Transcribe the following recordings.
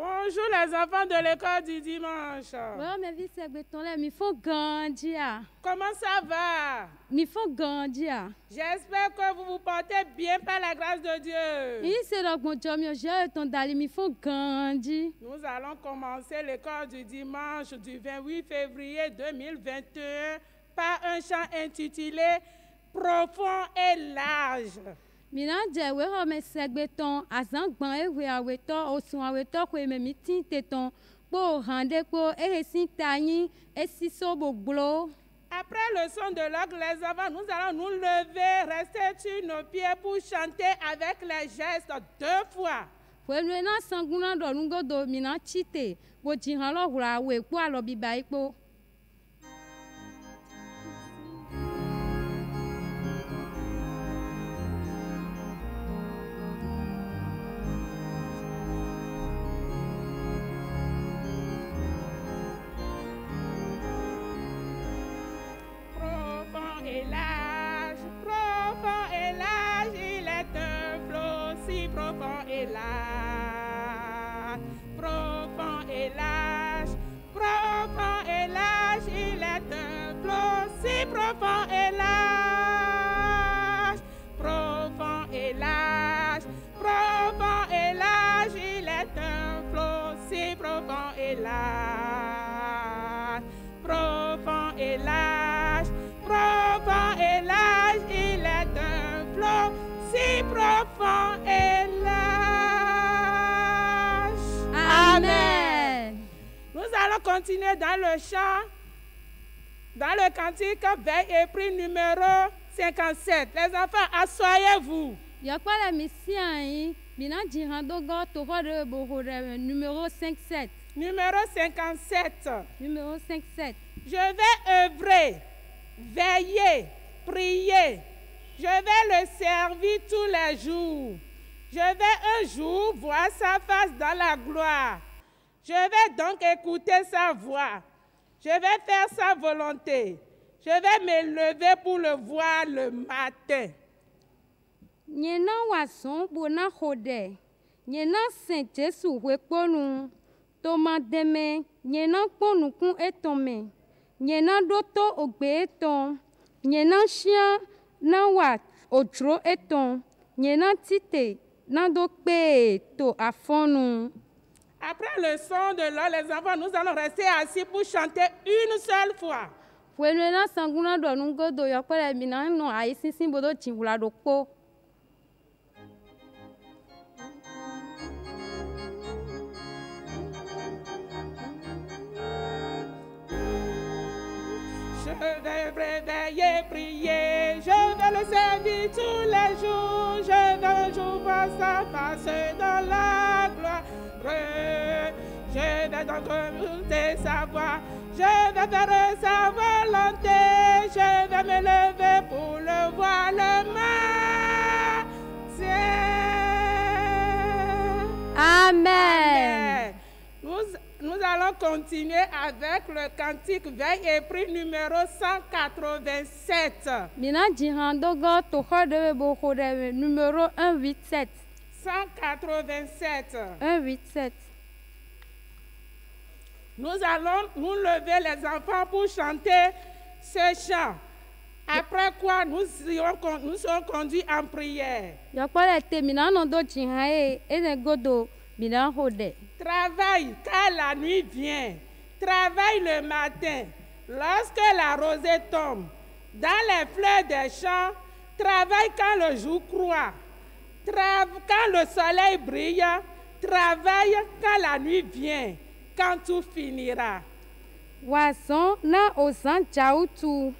Bonjour les enfants de l'école du dimanche. Ouais, mais vie c'est béton là, il faut grandir. Comment ça va? Il faut grandir. J'espère que vous vous portez bien par la grâce de Dieu. Il c'est donc mon Dieu, j'ai ton dali, il faut grandir. Nous allons commencer l'école du dimanche du 28 février 2021 par un chant intitulé Profond et large. Mina je we ho me segbeton azangban ewe aweto osun aweto ko me mitin teton po hande ko esin tayin esiso gbogbo. Après le son de l'orgue, les enfants, nous allons nous lever, rester sur nos pieds pour chanter avec les gestes 2 fois. Pẹ̀lú na sanguna do ngodo mina chite bo jihan lo hura we po alo biba ipo. Profond et large, il est un flot si profond et large. Profond et large, il est un flot si profond et large. Profond et large, il est un flot si profond et large. Profond et large, il est un flot si profond et large. Amen. Nous allons continuer dans le chant, dans le cantique veille et prix numéro 57. Les enfants, asseyez-vous. Yakwa la mission yi mina jihan dogo to hore bo hore numéro 57. Numéro 57. Numéro 57. Je vais œuvrer, veiller, prier. Je vais le servir tous les jours. Je vais un jour voir sa face dans la gloire. Je vais donc écouter sa voix. Je vais faire sa volonté. Je vais me lever pour le voir le matin. Nyena wason bona hode. Nyena Saint Jésus wekponu. Toma deme nyena kponu kun etome. Nyena doto ogbe eton. Nyena chien na wa odro eton. Nyena tite na do pe to afonu. Après le son de l'or, les enfants, nous allons rester assis pour chanter une seule fois. Fwenena sanguna do nungo do yakole mina no ai sinsin bodo chingula do po. Je vais réveiller, prier, je vais le servir tous les jours. Je vais un jour voir sa face dans la gloire. Je vais donc écouter sa voix. Je vais faire sa volonté. Je vais me lever pour le voir le matin. Amen. Nous allons continuer avec le cantique veille et prix numéro 187. Mina jihan dogo to hode bo hode numéro 187. 187. 187. Nous allons nous lever les enfants pour chanter ce chant. Après quoi, nous serons conduits en prière. Yakole te mina no do jihan ene godo mina hode. Travaille car la nuit vient. Travaille le matin. Lorsque la rosée tombe. Dans les fleurs des champs. Travaille quand le jour croît. Quand le soleil brille. Travaille quand la nuit vient. Quand tout finira. Wazon na ozan jautu.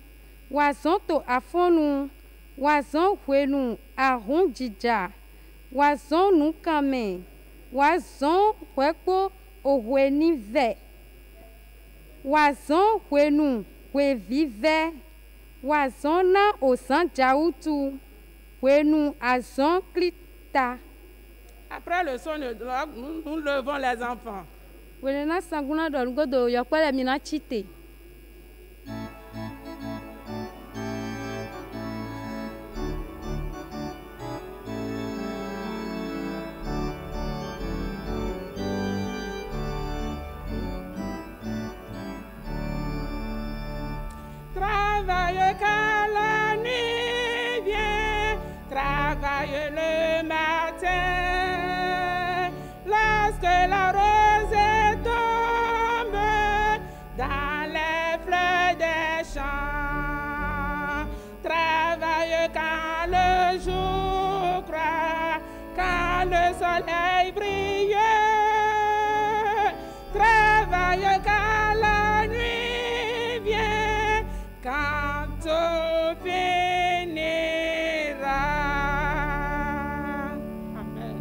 Wazon to afonu. Wazon hwenu ahun jija. Wazon nukame. Wazon hwekpo ohweni ve. Wazon hwenu hwevive. Wazon na ozan jautu. Hwenu azon klita. Après le son de l'orgue, nous levons les enfants. Wenena sanguna do ngodo yakwele mina chite. travaille car la nuit vient, travaille le matin. Lorsque la rosée tombe dans les fleurs des champs, travaille quand le jour croît, quand le soleil brille, travaille quand la nuit vient, quand tout finira. Amen.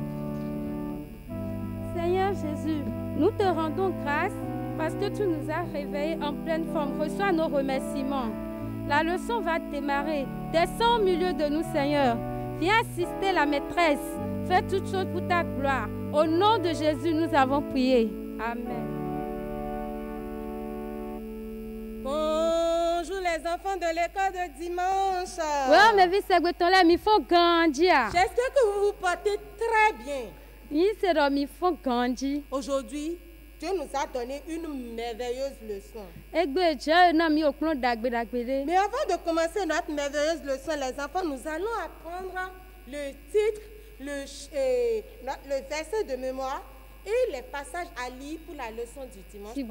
Seigneur Jésus, nous te rendons grâce parce que tu nous as réveillés en pleine forme. Reçois nos remerciements. La leçon va démarrer. Descends au milieu de nous, Seigneur. Viens assister la maîtresse. Fais toutes choses pour ta gloire. Au nom de Jésus, nous avons prié. Amen. Bonjour les enfants de l'école de dimanche. Ouais, mais vie, c'est que ton lait, il faut grandir. J'espère que vous vous portez très bien. Il faut grandir. Aujourd'hui, Dieu nous a donné une merveilleuse leçon. Mais avant de commencer notre merveilleuse leçon, les enfants, nous allons apprendre le titre, le verset de mémoire et les passages à lire pour la leçon du dimanche prochain.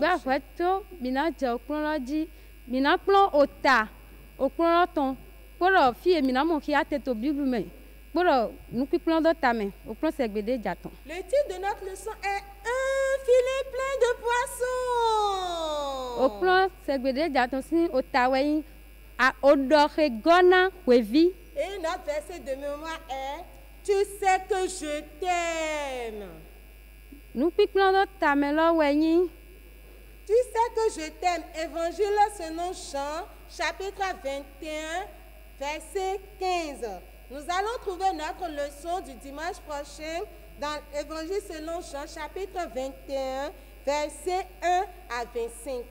Le titre de notre leçon est un filet plein de poissons. Et notre verset de mémoire est tu sais que je t'aime. Tu sais que je t'aime. Évangile selon Jean, chapitre 21, verset 15. Nous allons trouver notre leçon du dimanche prochain dans l'Évangile selon Jean, chapitre 21, verset 1 à 25.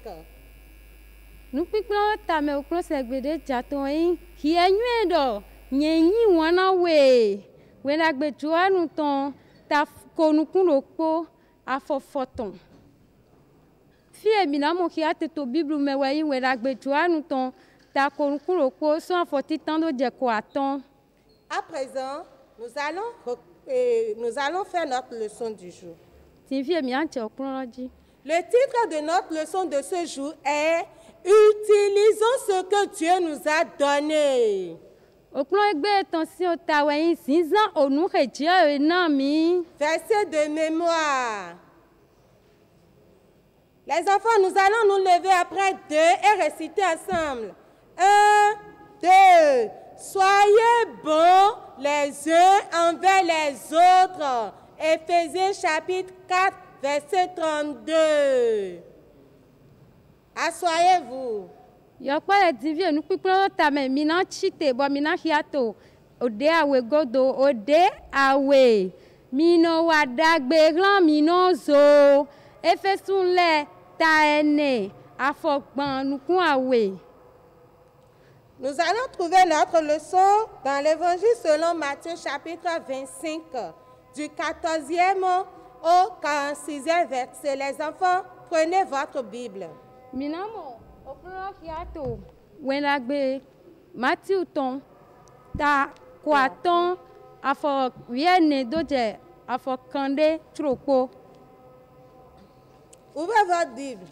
À présent, nous allons faire notre leçon du jour. Le titre de notre leçon de ce jour est « Utilisons ce que Dieu nous a donné ». Verset de mémoire. Les enfants, nous allons nous lever après 2 et réciter ensemble. 1, 2. Soyez bons les uns envers les autres. Éphésiens chapitre 4, verset 32. Assoyez-vous. Nous allons trouver notre leçon dans l'Évangile selon Matthieu chapitre 25, du 14e au 46e verset. Les enfants, prenez votre Bible. Ouvrez votre Bible.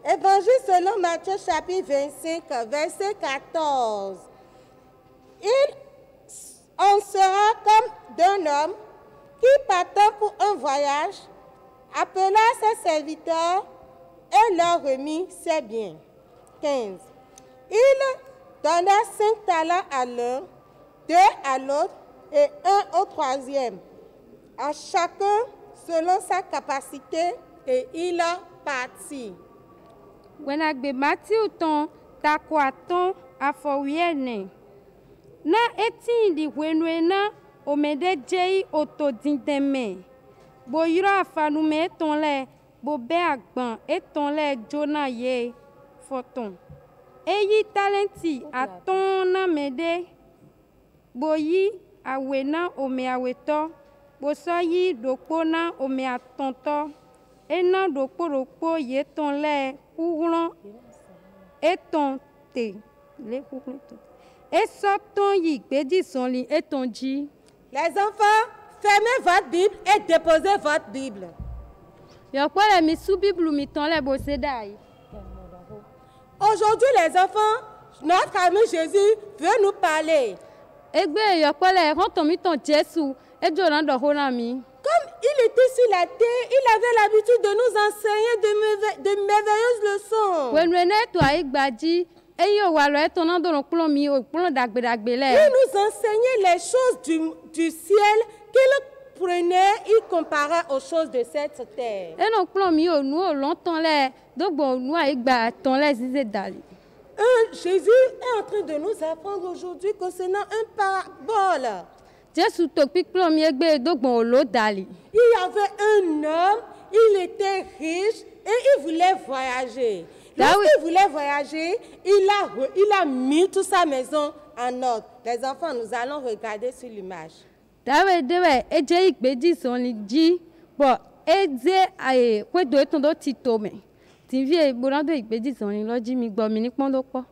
Évangile selon Matthieu chapitre 25, verset 14. On sera comme d'un homme qui partant pour un voyage, appela ses serviteurs et leur remit ses biens. 15. Il donna 5 talents à l'un, 2 à l'autre et 1 au troisième, à chacun selon sa capacité, et il partit. Na eti di wenwena omede jei otodindeme bo yiro afanume etonle bo be agban etonle jona ye foton eyi talenti aton na mede bo yi awena ome aweto bo so yi dokpo na ome atonto ena dokpo ye tonle kuhron et ton te. Et sortons y, bédi son lit, et ton dit. Les enfants, fermez votre Bible et déposez votre Bible. Y'a quoi la mi sous Bible ou mi ton les bossé d'ail? Aujourd'hui, les enfants, notre ami Jésus veut nous parler. Egbe y'a quoi la rentre mi ton Jésus et Joran de Holami. Comme il était sur la terre, il avait l'habitude de nous enseigner de merveilleuses leçons. When we net to Aigbaji, et yo walo et ton dans le plomb mi au plomb d'agbedagbele. Il nous enseignait les choses du ciel qu'il prenait, il comparait aux choses de cette terre. Et non plomb mi au nous longtemps les, donc bon nous Aigba ton les zizé dali. Jésus est en train de nous apprendre aujourd'hui concernant un parabole. Jésus topik plomb mi egbe donc bon l'eau dali. Il y avait un homme, il était riche et il voulait voyager. Lorsqu'il voulait voyager, il a mis toute sa maison en ordre. Les enfants, nous allons regarder sur l'image. Dawe dewe eje igbeji son li ji bo eje aye kwe do eton do ti to me. Ti vie borando igbeji son li loji mi gbo mi ni pon do po.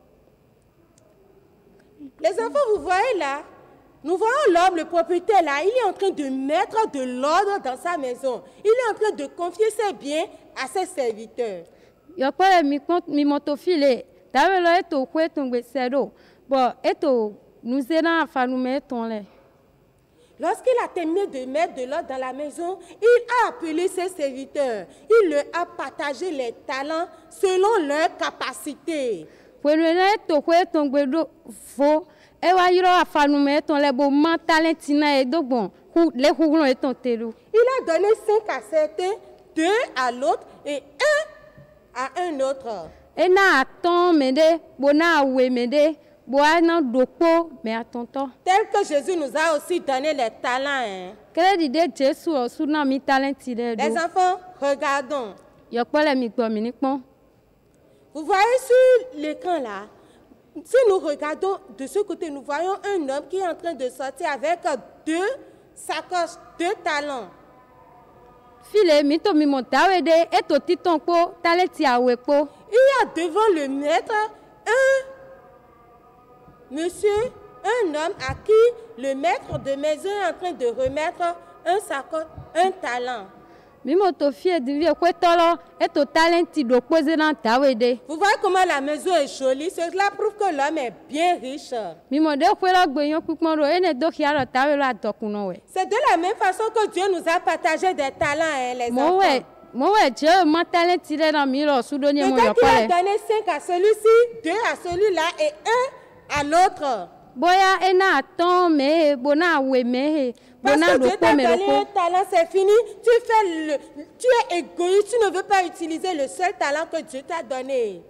Les enfants, vous voyez là, nous voyons l'homme, le propriétaire là, il est en train de mettre de l'ordre dans sa maison. Il est en train de confier ses biens à ses serviteurs. Yo kwa mi motofile dawe lo eto kwe ton gbe sedo bo eto nous era fa nous mettons les. Lorsqu'il a terminé de mettre de l'ordre dans la maison, il a appelé ses serviteurs. Il leur a partagé les talents selon leurs capacités. When we eto kwe ton gbe do fo e wa yiro afa nous mettons les bo man talentina e do bon les houlon eton telu. Il a donné 5 à certains, 2 à l'autre et 1 à un autre. Et na attend mede bona we mede boana dopo mais attonto. Tel que Jésus nous a aussi donné les talents. Hein. Quel est l'idée de Jésus sous na mi talent tiré? Les enfants, regardons. Yo pas les mi mi ni pon. Vous voyez sur l'écran là, si nous regardons de ce côté, nous voyons un homme qui est en train de sortir avec 2 sacoches, 2 talents. File mi to mi montawe de eto titon po talenti awe po. Il y a devant le maître un monsieur, un homme à qui le maître de maison est en train de remettre un sacoche, un talent. Mi moto fie di vie kwetolo eto talenti do poser dans tawe de. Vous voyez comment la maison est jolie, cela prouve que l'homme est bien riche. Mi mo de kwelo gbeyon pupon ro ene do kiaro tawe la dokuno we. C'est de la même façon que Dieu nous a partagé des talents, hein, les enfants. Moi, Dieu m'a talenti dans miro soudoni mo yo pole. Il a donné 5 à celui-ci, 2 à celui-là et 1 à l'autre. Boya ena ton me bona we me. Parce que Dieu t'a donné un talent, c'est fini. Tu es égoïste, tu ne veux pas utiliser le seul talent que Dieu t'a donné.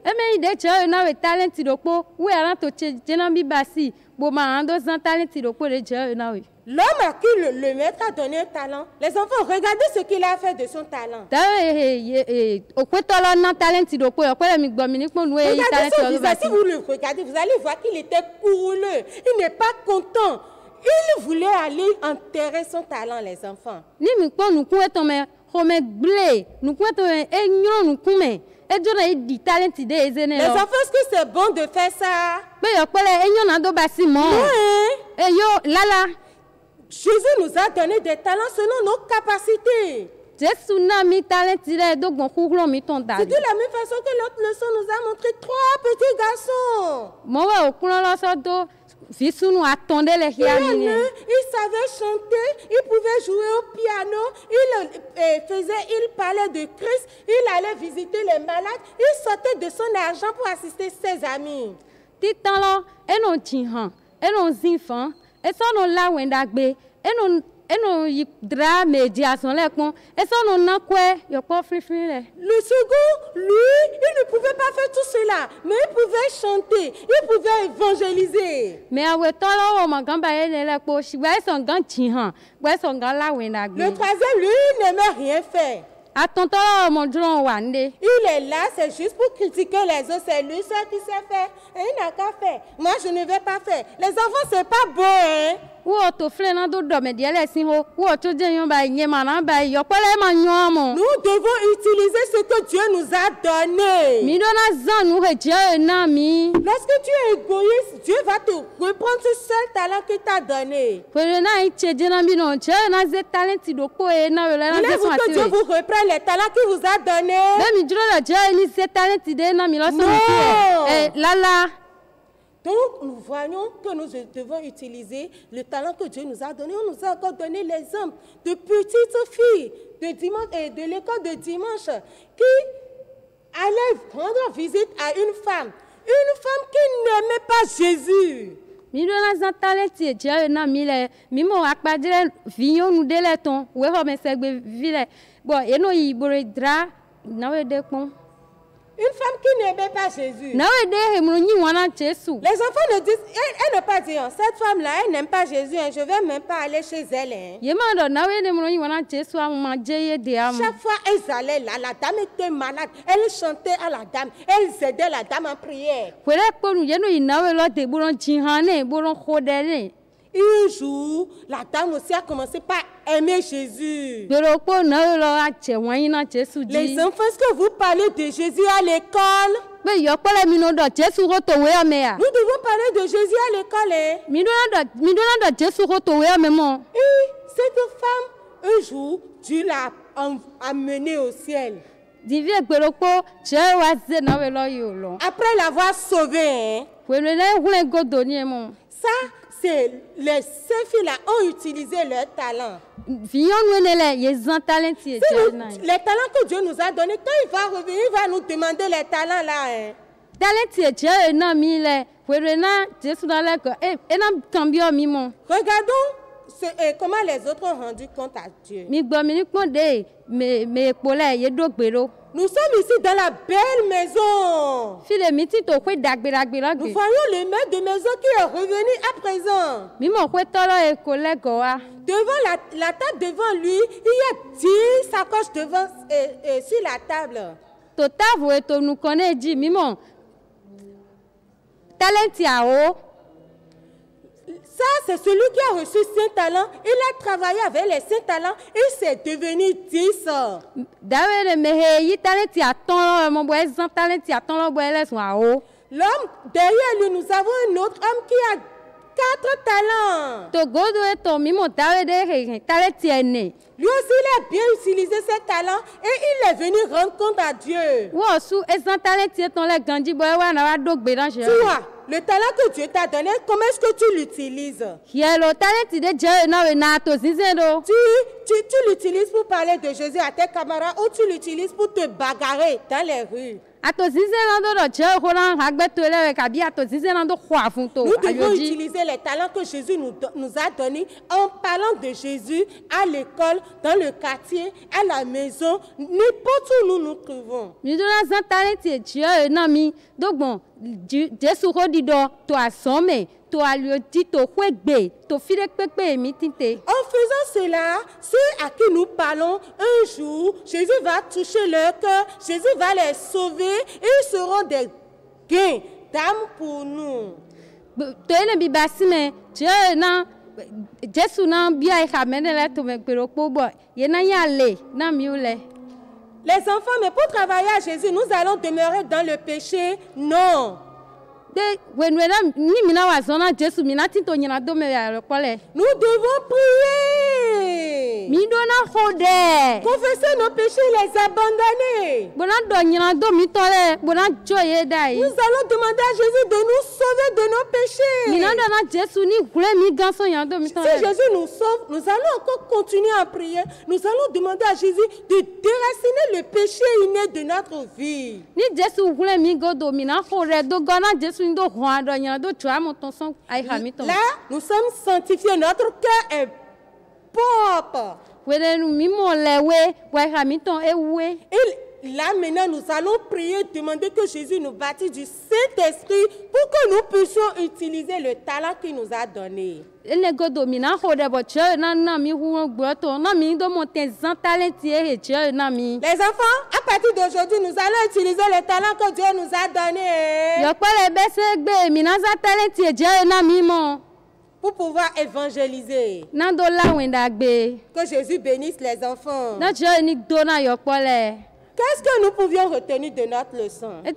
L'homme à qui le maître a donné un talent, les enfants, regardez ce qu'il a fait de son talent. Regardez son visage, si vous le regardez, vous allez voir qu'il était courrouleux. Il n'est pas content. Il voulait aller enterrer son talent, les enfants. Les enfants, est-ce que c'est bon de faire ça? Oui. Jésus nous a donné des talents selon nos capacités. C'est de la même façon que l'autre leçon nous a montré 3 petits garçons. Il savait chanter, il pouvait jouer au piano, il parlait de Christ, il allait visiter les malades, il sortait de son argent pour assister ses amis. Le second, lui, il ne pouvait pas faire tout cela, mais il pouvait chanter, il pouvait évangéliser. Le troisième, lui, il n'aimait rien faire. Atɔntɔ mɔ dɔrɔn wa n de. Il est là, c'est juste pour critiquer les autres. C'est lui seul qui sait faire. Et il n'a qu'à faire. Moi, je ne vais pas faire. Les enfants, c'est pas beau, hein. Wo to filɛ na do dɔmɛ diɛ lɛ si ho. Wo to jɛ yɔn ba yi ɲɛma na ba yi yɔkpɛlɛ ma ɲɔn mɔ. Nous devons utiliser ce que Dieu nous a donné. Mi dɔ na zan nu he jɛ na mi. Lorsque tu es égoïste, Dieu va te reprendre ce seul talent qu'il t'a donné. Pere na yi tse jɛ na bi nɔ jɛ na ze talenti do ko ye na wele na ze Voulez-vous sɔn que Dieu ati we. vous reprenne les talents qu'il vous a donnés? Bɛ mi duro la jɛ ni ze talenti de na mi lɔ sɔn ati Non. we. Lala. Donc, nous voyons que nous devons utiliser le talent que Dieu nous a donné. On nous a encore donné l'exemple de petites filles de dimanche et de l'école de dimanche qui allaient rendre visite à une femme qui n'aimait pas Jésus. Mi do na zan talenti jɛ na mi lɛ mi mɔ akpadzi lɛ vinyɔnu de lɛ tɔn wo xɔ me sɛgbe vi lɛ bɔn eno yi bore dra nawe de kpɔn. Une femme qui n'aimait pas Jésus. Nawe de he mu nyi wana Jesu. Les enfants ne disent, elle ne pas dire, cette femme-là, elle n'aime pas Jésus, hein, je ne vais même pas aller chez elle. Hein. Ye ma dɔ nawe de mu nyi wana Jesu amu ma je ye de amu. Chaque fois, elles allaient là, la dame était malade. Elles chantaient à la dame, elles aidaient la dame en prière. Wele kpɔnu ye no yi nawe lɔ de boron dzihane boron xɔ de ne. Un jour, la dame aussi a commencé par aimer Jésus. Gbero kpɔ nawe lɔ adze wanyi na Jesu dzi. Les enfants, est-ce que vous parlez de Jésus à l'école? Be yɔkpɔ lɛ mi no dɔ Jesu ko to wea me ya. Nous devons parler de Jésus à l'école. Hein? Mi do na dɔ Jesu ko to wea me mɔ. Et cette femme, un jour, Dieu l'a amenée au ciel. Divi gbero kpɔ jɛ wa ze nawe lɔ yi o lɔ. Après l'avoir sauvée, hein? Wele lɛ wle godo ni mɔ. Ça, c'est ces filles-là ont utilisé leur talent. Vinyɔnu ne lɛ ye zan talenti Si jɛ na ye. les talents que Dieu nous a donnés, quand il va revenir, il va nous demander les talents là. Hein. Talenti jɛ na mi lɛ wele na Jesu na lɛ kɔ ena kanbiɔ mi mɔ. Regardons comment les autres ont rendu compte à Dieu. Mi gbɔ mi ni kpɔn de me ekpo lɛ ye do gbero. Nous sommes ici dans la belle maison. Fi le mi ti to koe dagbedagbe lɔ Nous gbe. voyons le maître de maison qui est revenu à présent. Mi mɔ koe tɔ lɔ eko lɛ gɔ wa. Devant la table devant lui, il y a 10 sacoches devant, sur la table. To tavo eto nukɔ ne dzi mi mɔ talenti awo. Ça, c'est celui qui a reçu 5 talents. Il a travaillé avec les 5 talents. Il s'est devenu 10. Dawe le me he yi talenti atɔ lɔ mɔ bɔ ezan talenti atɔ lɔ bɔ ɛlɛ sɔn awo. L'homme, derrière lui, nous avons un autre homme qui a 4 talents. To godo eto mi mɔ dawe de he talenti ene. Lui aussi, il a bien utilisé ses talents et il est venu rendre compte à Dieu. Wo su ezan talenti etɔ lɛ ganji bɔ ewa na wa do gbe na se. Toi, le talent que Dieu t'a donné, comment est-ce que tu l'utilises? Yɛlò talenti de jɛ na we na to zize do. Tu l'utilises pour parler de Jésus à tes camarades ou tu l'utilises pour te bagarrer dans les rues? Ato zize na do dɔ jɛ ko na hagbe to lɛ wɛ kabi ato zize na do xɔ afun to Nous devons ayodzi. utiliser les talents que Jésus nous a donnés en parlant de Jésus à l'école, dans le quartier, à la maison, n'importe où nous nous trouvons. Mi do na zan talenti jɛ na mi do gbɔn Jesu ko di dɔ to asɔme to aliodzi to xɔ gbe to fi de kpekpe mi tinte. En faisant cela, ceux à qui nous parlons, un jour, Jésus va toucher leur cœur, Jésus va les sauver, et ils seront des gains d'âme pour nous. To ene bi basi me jɛ na Jesu na bia exame ne lɛ to me gbero kpo bɔ ye na ya le na mi lɛ. Les enfants, mais pour travailler à Jésus, nous allons demeurer dans le péché? Non. De wenwela ni mina wa zona Jesu mina tinto nyina do me ya le kole. Nous devons prier. Mi do na xode. Confesser nos péchés, les abandonner. Bona do nyina do mi tole, bona joye dai. Nous allons demander à Jésus de nous sauver de nos péchés. Mina do na Jesu ni gule mi ganso ya do mi Si tole. Jésus nous sauve, nous allons encore continuer à prier. Nous allons demander à Jésus de déraciner le péché inné de notre vie. Ni Jesu gule mi godo mina xode do gona Jesu do hwa do nyina do twa mo ton son ai ha mi ton. Là, nous sommes sanctifiés. Notre cœur est propre. Wele nu mi mo lewe wa ha mi ton ewe. là maintenant, nous allons prier, demander que Jésus nous baptise du Saint-Esprit pour que nous puissions utiliser le talent qu'il nous a donné. Les enfants, à partir d'aujourd'hui, nous allons utiliser le talent que Dieu nous a donné pour pouvoir évangéliser. Que Jésus bénisse les enfants. Qu'est-ce que nous pouvions retenir de notre leçon? De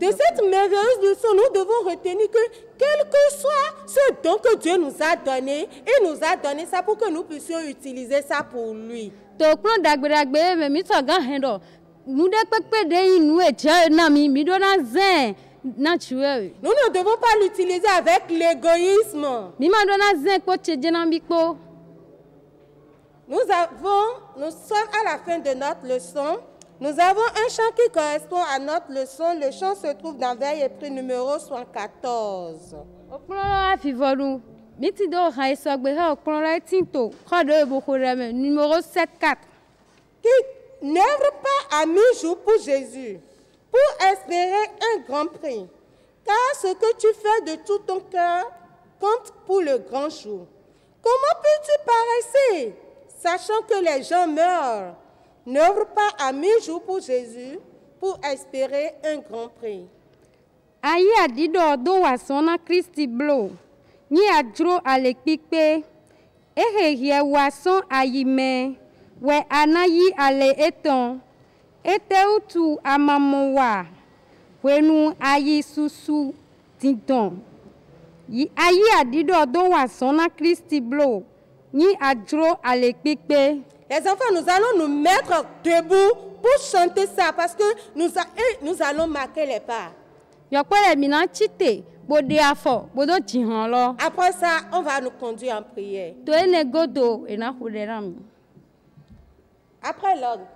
cette merveilleuse leçon, nous devons retenir que quel que soit ce don que Dieu nous a donné, il nous a donné ça pour que nous puissions utiliser ça pour lui. Nous ne devons pas l'utiliser avec l'égoïsme. Nous sommes à la fin de notre leçon. Nous avons un chant qui correspond à notre leçon. Le chant se trouve dans Veille et Prie numéro 114. Numéro 7-4. Qui n'œuvre pas à mi-jour pour Jésus, pour espérer un grand prix. Car ce que tu fais de tout ton cœur compte pour le grand jour. Comment peux-tu paraître, sachant que les gens meurent? N'œuvre pas à mi-jour pour Jésus, pour espérer un grand prix. Aïe a dit do wasona Christi blo. Ni adro alekpipe. Ehe wason ayime. We anayi ale eton. Eteutu amamowa. Wenu ayi susu tinton. Aïe a dit do wasona Christi blo. Ni adro alekpipe. Les enfants, nous allons nous mettre debout pour chanter ça parce que nous allons marquer les pas. Après ça, on va nous conduire en prière. Après l'ordre.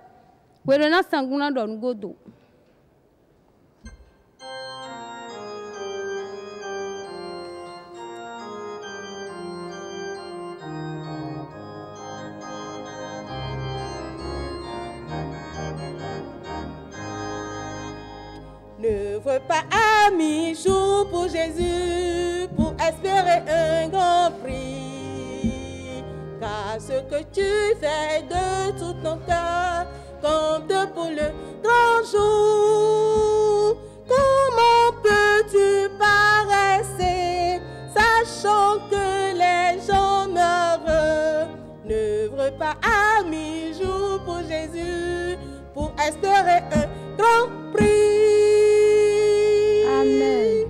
N'œuvre pas à mi-jour pour Jésus, pour espérer un grand prix. Car ce que tu fais de tout ton cœur compte pour le grand jour. Comment peux-tu paraître, sachant que les gens meurent? N'œuvre pas à mi-jour pour Jésus, pour espérer un grand prix. Amen.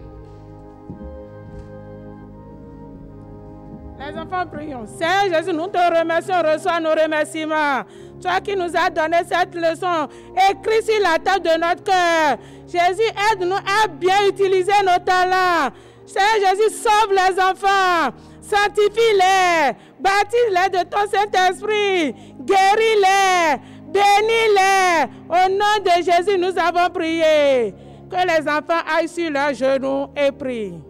Les enfants, prions. Seigneur Jésus, nous te remercions, reçois nos remerciements. Toi qui nous as donné cette leçon, écris sur la table de notre cœur. Jésus, aide-nous à bien utiliser nos talents. Seigneur Jésus, sauve les enfants, sanctifie-les, baptise-les de ton Saint-Esprit, guéris-les, bénis-les. Au nom de Jésus, nous avons prié. Que les enfants aillent sur leurs genoux et prient.